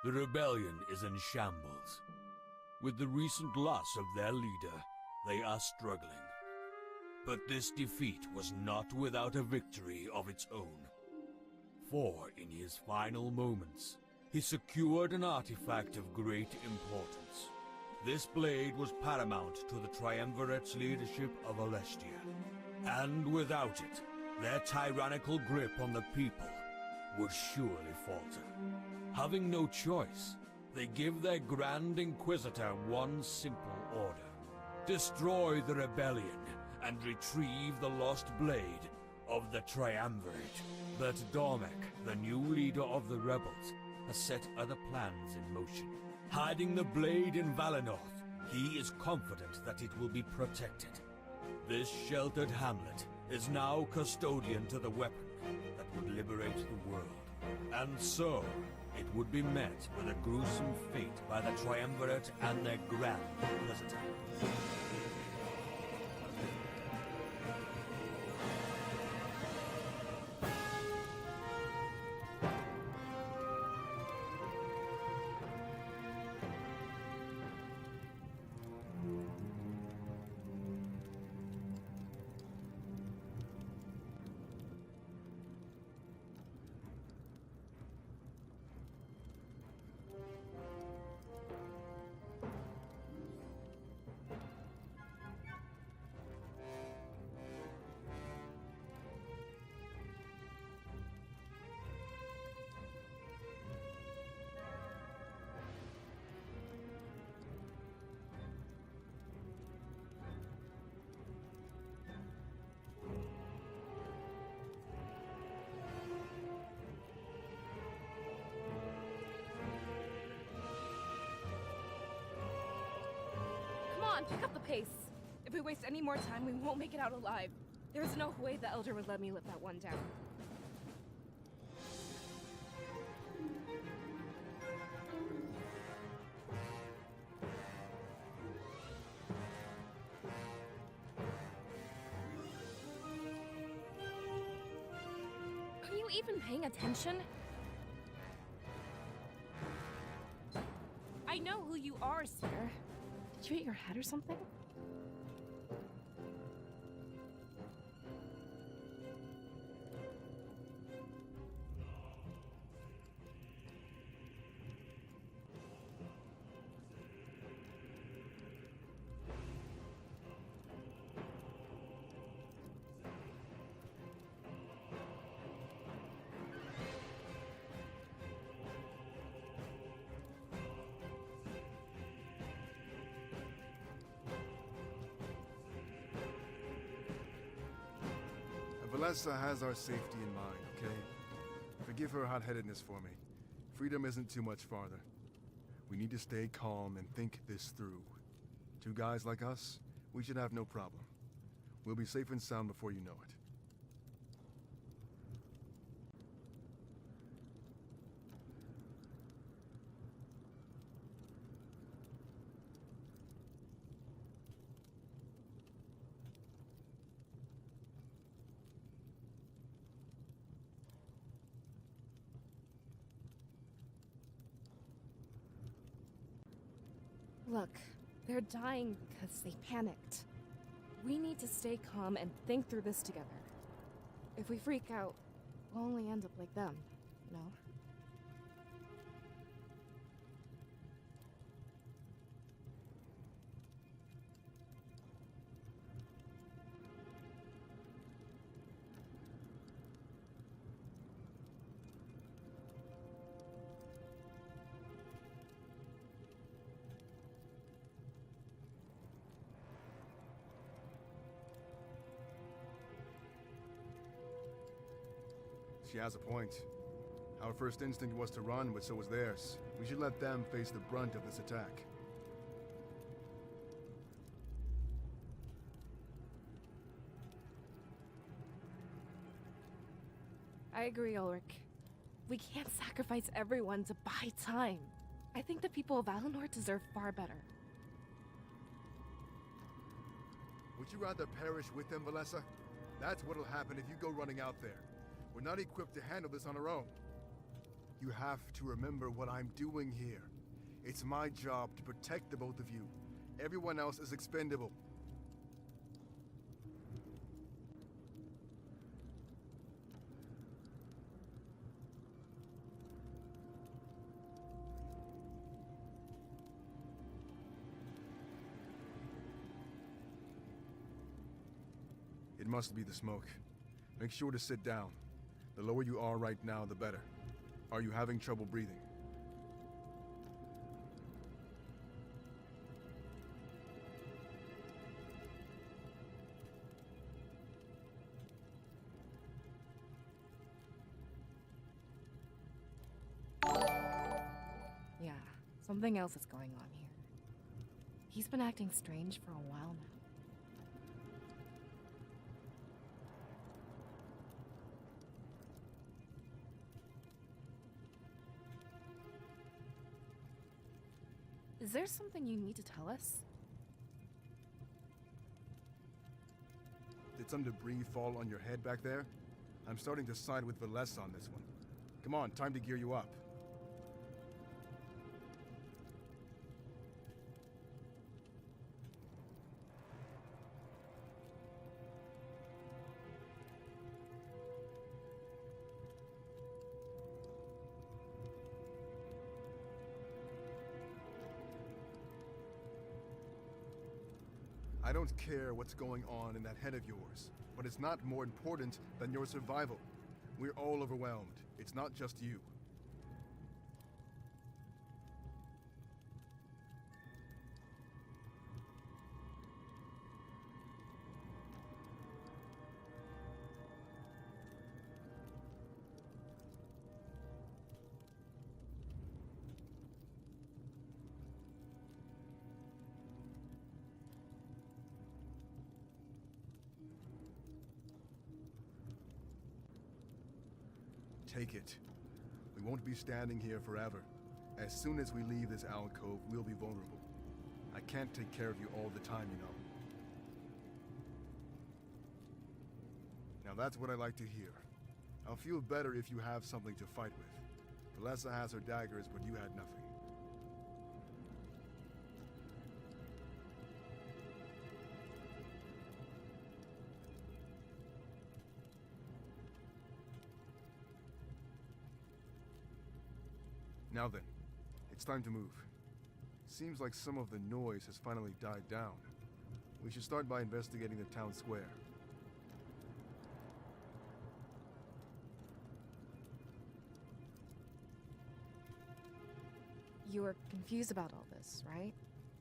The rebellion is in shambles. With the recent loss of their leader, they are struggling. But this defeat was not without a victory of its own. For in his final moments, he secured an artifact of great importance. This blade was paramount to the Triumvirate's leadership of Alestia. And without it, their tyrannical grip on the people would surely falter. Having no choice, they give their Grand Inquisitor one simple order. Destroy the rebellion and retrieve the lost blade of the Triumvirate. But Dormek, the new leader of the rebels, has set other plans in motion. Hiding the blade in Valinor, he is confident that it will be protected. This sheltered hamlet is now custodian to the weapon that would liberate the world. And so, it would be met with a gruesome fate by the Triumvirate and their Grand Inquisitor. Come on, pick up the pace. If we waste any more time, we won't make it out alive. There's no way the Elder would let me live that one down. Are you even paying attention? I know who you are, sir. Did you hit your head or something? Valessa has our safety in mind, okay? Forgive her hot-headedness for me. Freedom isn't too much farther. We need to stay calm and think this through. Two guys like us, we should have no problem. We'll be safe and sound before you know it. Look, they're dying because they panicked. We need to stay calm and think through this together. If we freak out, we'll only end up like them, you know? She has a point. Our first instinct was to run, but so was theirs. We should let them face the brunt of this attack. I agree, Ulrich. We can't sacrifice everyone to buy time. I think the people of Valinor deserve far better. Would you rather perish with them, Valessa? That's what'll happen if you go running out there. We're not equipped to handle this on our own. You have to remember what I'm doing here. It's my job to protect the both of you. Everyone else is expendable. It must be the smoke. Make sure to sit down. The lower you are right now, the better. Are you having trouble breathing? Yeah, something else is going on here. He's been acting strange for a while now. Is there something you need to tell us? Did some debris fall on your head back there? I'm starting to side with Valessa on this one. Come on, time to gear you up. I don't care what's going on in that head of yours, but it's not more important than your survival. We're all overwhelmed. It's not just you. Take it. We won't be standing here forever. As soon as we leave this alcove, we'll be vulnerable. I can't take care of you all the time, you know. Now that's what I like to hear. I'll feel better if you have something to fight with. Valessa has her daggers, but you had nothing. Now then, it's time to move. Seems like some of the noise has finally died down. We should start by investigating the town square. You are confused about all this, right?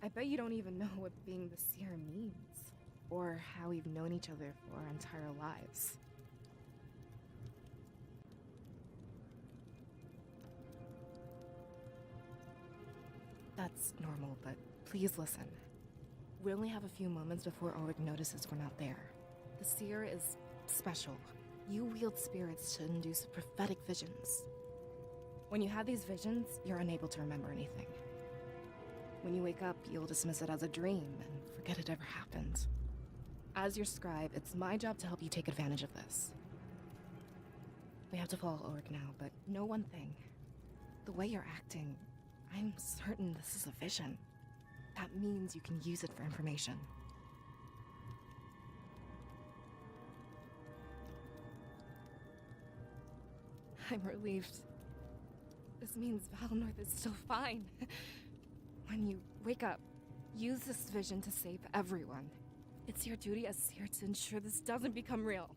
I bet you don't even know what being the seer means, or how we've known each other for our entire lives. That's normal, but please listen. We only have a few moments before Ulrich notices we're not there. The seer is special. You wield spirits to induce prophetic visions. When you have these visions, you're unable to remember anything. When you wake up, you'll dismiss it as a dream and forget it ever happened. As your scribe, it's my job to help you take advantage of this. We have to follow Ulrich now, but know one thing. The way you're acting, I'm certain this is a vision. That means you can use it for information. I'm relieved. This means Valnorth is still fine. When you wake up, use this vision to save everyone. It's your duty as seer to ensure this doesn't become real.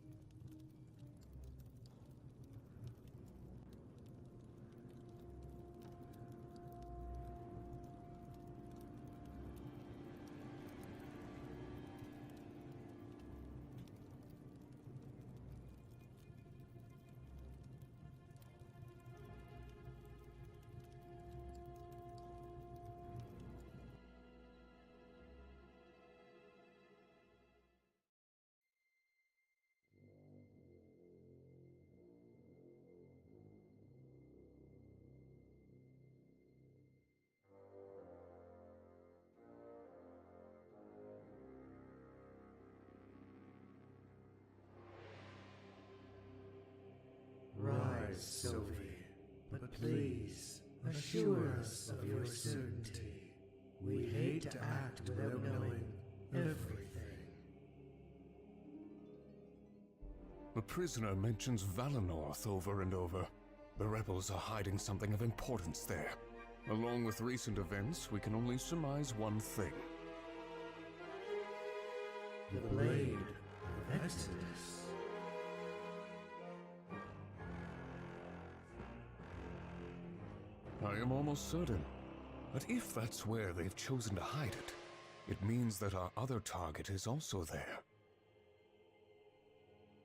Rise, Sylvie. But please, assure us of your certainty. We hate to act without knowing everything. The prisoner mentions Valenorth over and over. The rebels are hiding something of importance there. Along with recent events, we can only surmise one thing. The Blade of Exodus. I am almost certain. But if that's where they've chosen to hide it, it means that our other target is also there.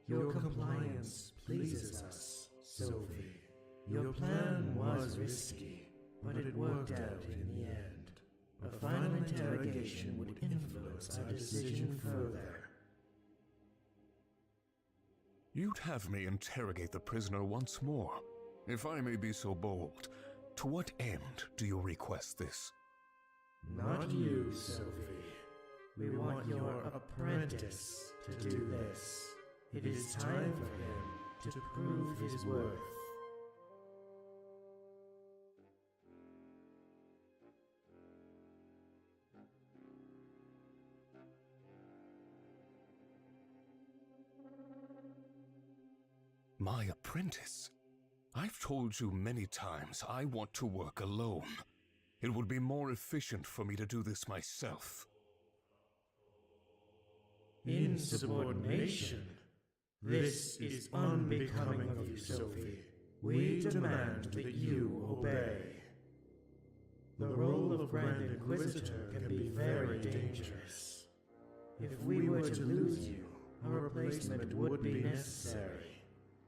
Your compliance pleases us, Sophie. Your plan was risky, but it worked out in the end. A final interrogation would influence our decision further. You'd have me interrogate the prisoner once more. If I may be so bold, to what end do you request this? Not you, Sophie. We want your apprentice to do this. It is time for him to prove his worth. My apprentice? I've told you many times I want to work alone. It would be more efficient for me to do this myself. Insubordination? This is unbecoming of you, Sophie. We demand that you obey. The role of Grand Inquisitor can be very dangerous. If we were to lose you, a replacement would be necessary.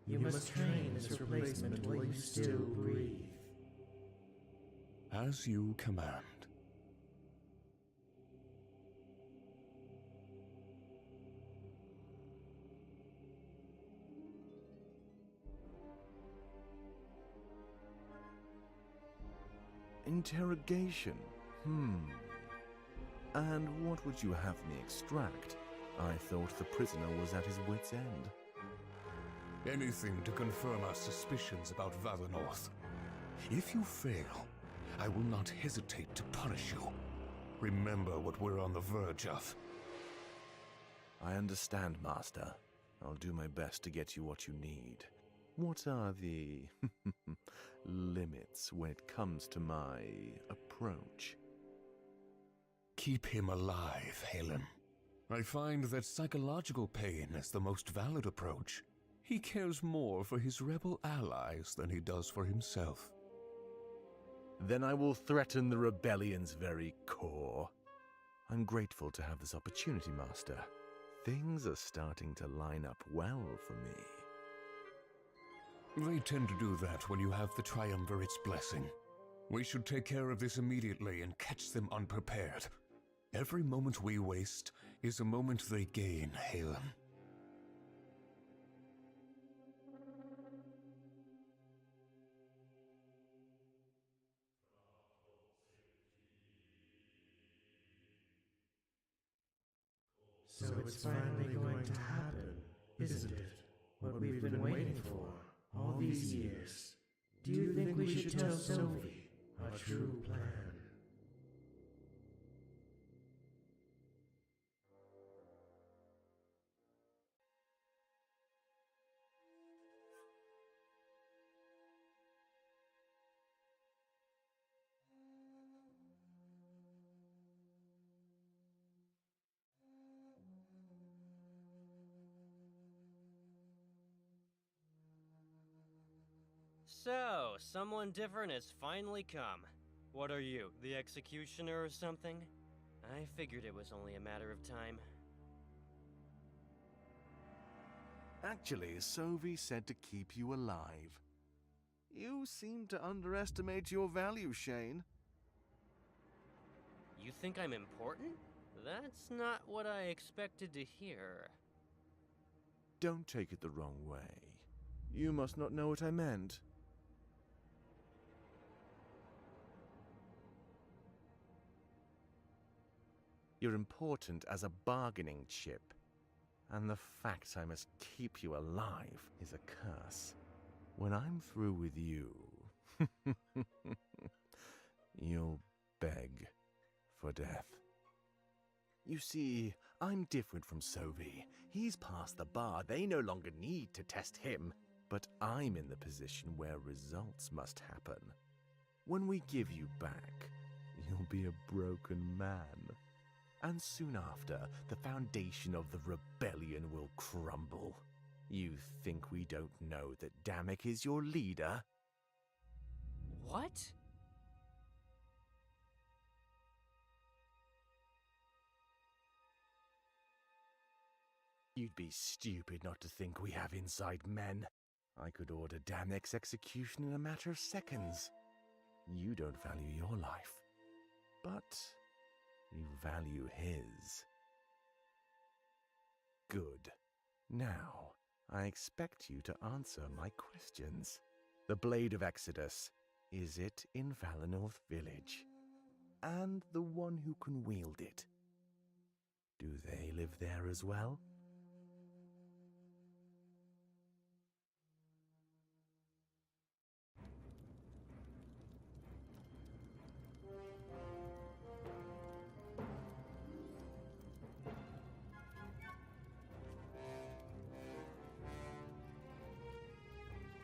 You must train this replacement while you still breathe. As you command. Interrogation? And what would you have me extract? I thought the prisoner was at his wit's end. Anything to confirm our suspicions about Valenorth. If you fail, I will not hesitate to punish you. Remember what we're on the verge of. I understand, Master. I'll do my best to get you what you need. What are the limits when it comes to my approach? Keep him alive, Helen. I find that psychological pain is the most valid approach. He cares more for his rebel allies than he does for himself. Then I will threaten the rebellion's very core. I'm grateful to have this opportunity, Master. Things are starting to line up well for me. They tend to do that when you have the Triumvirate's blessing. We should take care of this immediately and catch them unprepared. Every moment we waste is a moment they gain, Halen. So it's finally going to happen, isn't it? What we've been waiting for all these years. Do you think we should tell Sophie our true plan? So, someone different has finally come. What are you, the executioner or something? I figured it was only a matter of time. Actually, Sophie said to keep you alive. You seem to underestimate your value, Shane. You think I'm important? That's not what I expected to hear. Don't take it the wrong way. You must not know what I meant. You're important as a bargaining chip, and the fact I must keep you alive is a curse. When I'm through with you, You'll beg for death. You see, I'm different from Sovi. He's past the bar. They no longer need to test him. But I'm in the position where results must happen. When we give you back, you'll be a broken man. And soon after, the foundation of the rebellion will crumble. You think we don't know that Damek is your leader? What? You'd be stupid not to think we have inside men. I could order Damek's execution in a matter of seconds. You don't value your life, but you value his. Good. Now, I expect you to answer my questions. The Blade of Exodus, is it in Valenorth Village? And the one who can wield it, do they live there as well?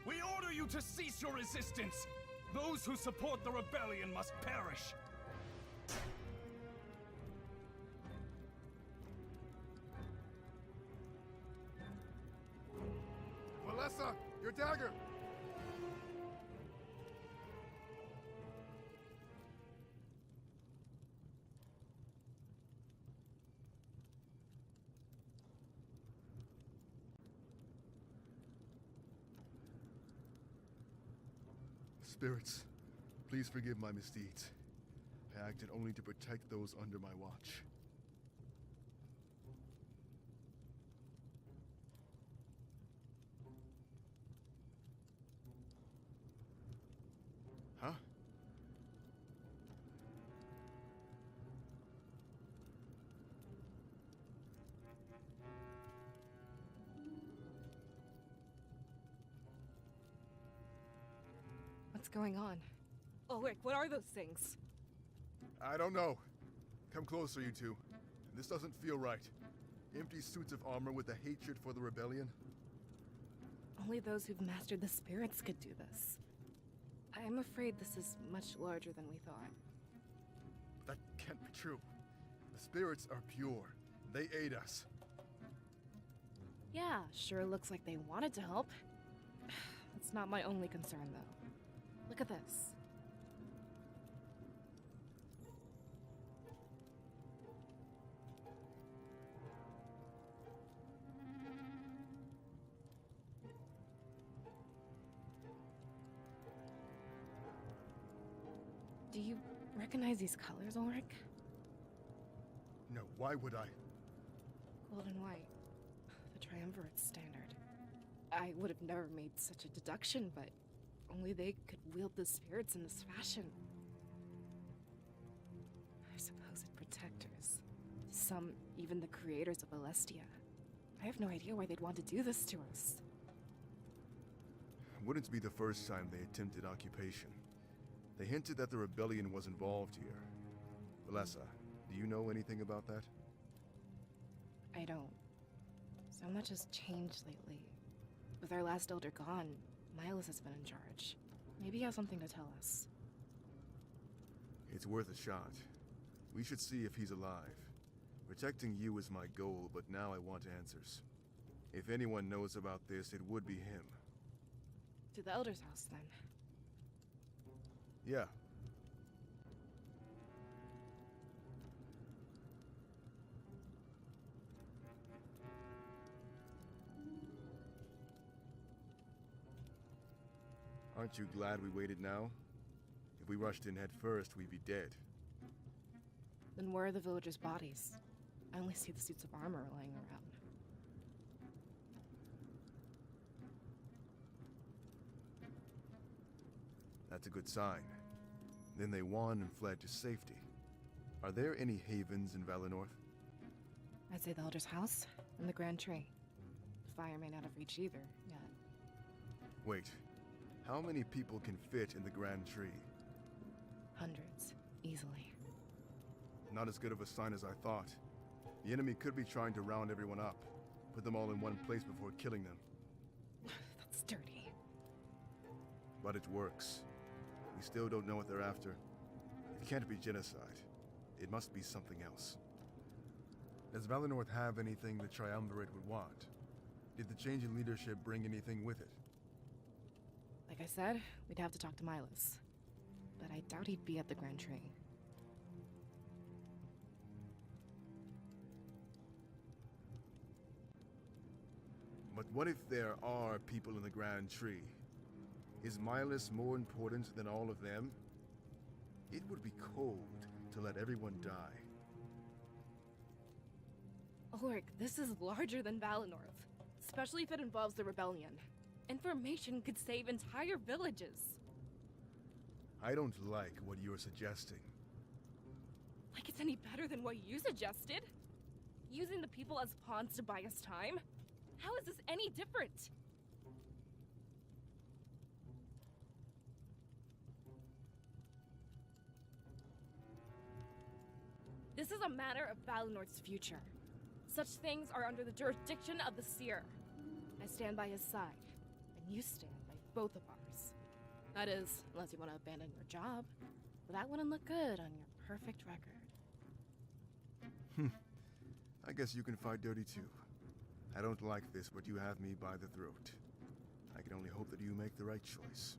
We order you to cease your resistance! Those who support the rebellion must perish! Valessa, your dagger! Spirits, please forgive my misdeeds. I acted only to protect those under my watch. Huh? What's going on? Ulrich, what are those things? I don't know. Come closer, you two. This doesn't feel right. Empty suits of armor with a hatred for the rebellion. Only those who've mastered the spirits could do this. I'm afraid this is much larger than we thought. That can't be true. The spirits are pure. They aid us. Yeah, sure looks like they wanted to help. That's not my only concern, though. Look at this. Do you recognize these colors, Ulrich? No, why would I? Gold and white. The triumvirate standard. I would have never made such a deduction, but only they could wield the spirits in this fashion. Our supposed protectors. Some even the creators of Alestia. I have no idea why they'd want to do this to us. Wouldn't be the first time they attempted occupation. They hinted that the rebellion was involved here. Valessa, do you know anything about that? I don't. So much has changed lately. With our last elder gone, Miles has been in charge. Maybe he has something to tell us. It's worth a shot. We should see if he's alive. Protecting you is my goal, but now I want answers. If anyone knows about this, it would be him. To the elder's house, then. Yeah. Aren't you glad we waited now? If we rushed in head first, we'd be dead. Then where are the villagers' bodies? I only see the suits of armor lying around. That's a good sign. Then they won and fled to safety. Are there any havens in Valenorth? I'd say the elder's house and the Grand Tree. The fire may not have reached either yet. Wait. How many people can fit in the Grand Tree? Hundreds, easily. Not as good of a sign as I thought. The enemy could be trying to round everyone up, put them all in one place before killing them. That's dirty. But it works. We still don't know what they're after. It can't be genocide. It must be something else. Does Valinor have anything the Triumvirate would want? Did the change in leadership bring anything with it? Like I said, we'd have to talk to Milos. But I doubt he'd be at the Grand Tree. But what if there are people in the Grand Tree? Is Milos more important than all of them? It would be cold to let everyone die. Ulrich, this is larger than Valinor, especially if it involves the rebellion. Information could save entire villages. I don't like what you're suggesting. Like it's any better than what you suggested? Using the people as pawns to buy us time? How is this any different? This is a matter of Valinor's future. Such things are under the jurisdiction of the Seer. I stand by his side, and you stand by both of ours. That is, unless you want to abandon your job. But that wouldn't look good on your perfect record. I guess you can fight dirty too. I don't like this, but you have me by the throat. I can only hope that you make the right choice.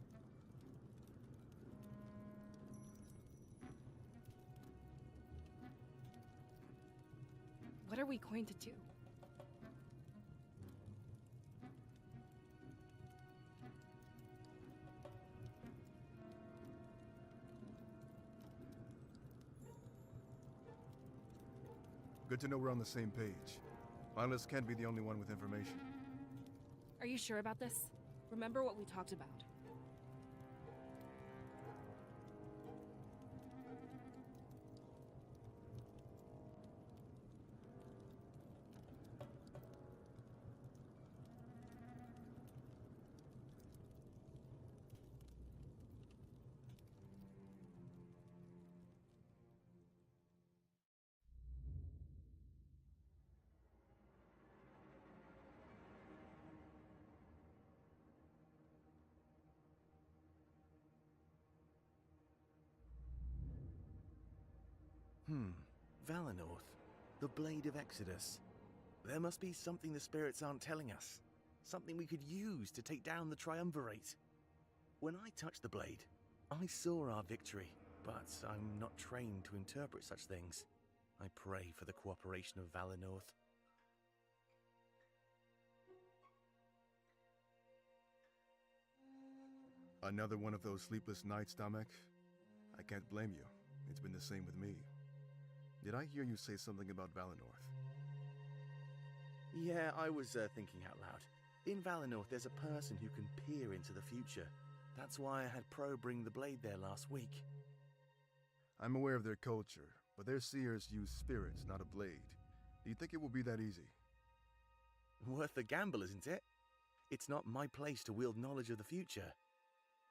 What are we going to do? Good to know we're on the same page. Milos can't be the only one with information. Are you sure about this? Remember what we talked about. Valinor, the Blade of Exodus. There must be something the spirits aren't telling us. Something we could use to take down the Triumvirate. When I touched the blade, I saw our victory, but I'm not trained to interpret such things. I pray for the cooperation of Valinor. Another one of those sleepless nights, Damek? I can't blame you. It's been the same with me. Did I hear you say something about Valinor? Yeah, I was thinking out loud. In Valinor, there's a person who can peer into the future. That's why I had Pro bring the blade there last week. I'm aware of their culture, but their seers use spirits, not a blade. Do you think it will be that easy? Worth the gamble, isn't it? It's not my place to wield knowledge of the future.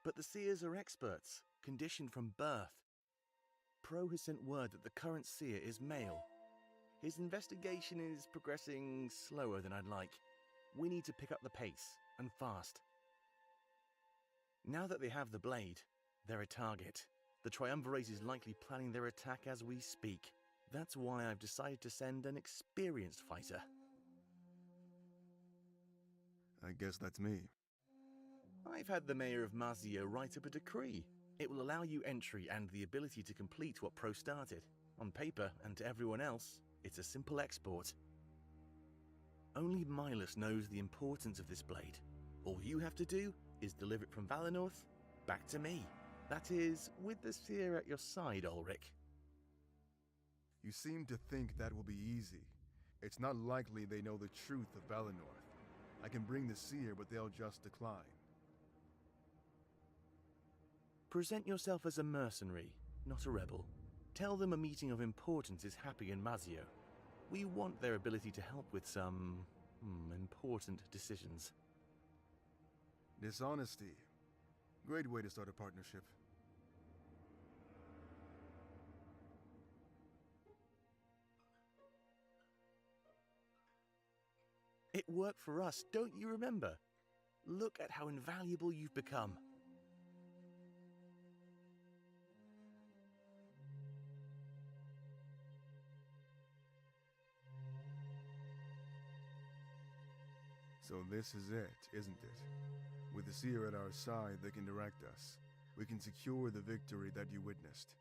But the seers are experts, conditioned from birth. Pro has sent word that the current seer is male. His investigation is progressing slower than I'd like. We need to pick up the pace, and fast. Now that they have the blade, they're a target. The Triumvirate is likely planning their attack as we speak. That's why I've decided to send an experienced fighter. I guess that's me. I've had the mayor of Mazio write up a decree. It will allow you entry and the ability to complete what Pro started. On paper, and to everyone else, it's a simple export. Only Milos knows the importance of this blade. All you have to do is deliver it from Valinor back to me. That is, with the seer at your side, Ulrich. You seem to think that will be easy. It's not likely they know the truth of Valinor. I can bring the seer, but they'll just decline. Present yourself as a mercenary, not a rebel. Tell them a meeting of importance is happening in Mazio. We want their ability to help with some important decisions. Dishonesty. Great way to start a partnership. It worked for us, don't you remember? Look at how invaluable you've become. So this is it, isn't it? With the seer at our side that can direct us, we can secure the victory that you witnessed.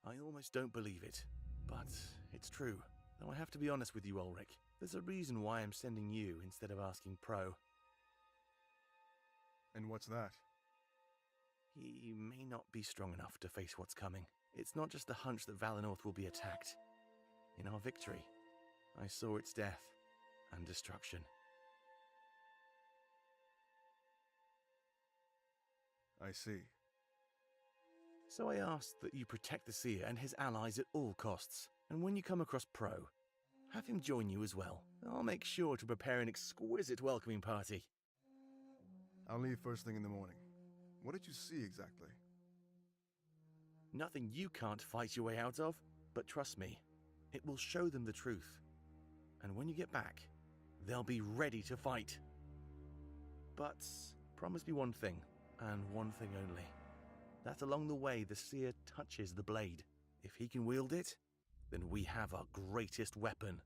I almost don't believe it, but it's true. Though I have to be honest with you, Ulrich. There's a reason why I'm sending you instead of asking Pro. And what's that? He may not be strong enough to face what's coming. It's not just a hunch that Valinor will be attacked. In our victory, I saw its death and destruction. I see. So I asked that you protect the seer and his allies at all costs. And when you come across Pro, have him join you as well. I'll make sure to prepare an exquisite welcoming party. I'll leave first thing in the morning. What did you see exactly? Nothing you can't fight your way out of, but trust me, it will show them the truth. And when you get back, they'll be ready to fight. But promise me one thing, and one thing only. That along the way the seer touches the blade. If he can wield it, then we have our greatest weapon.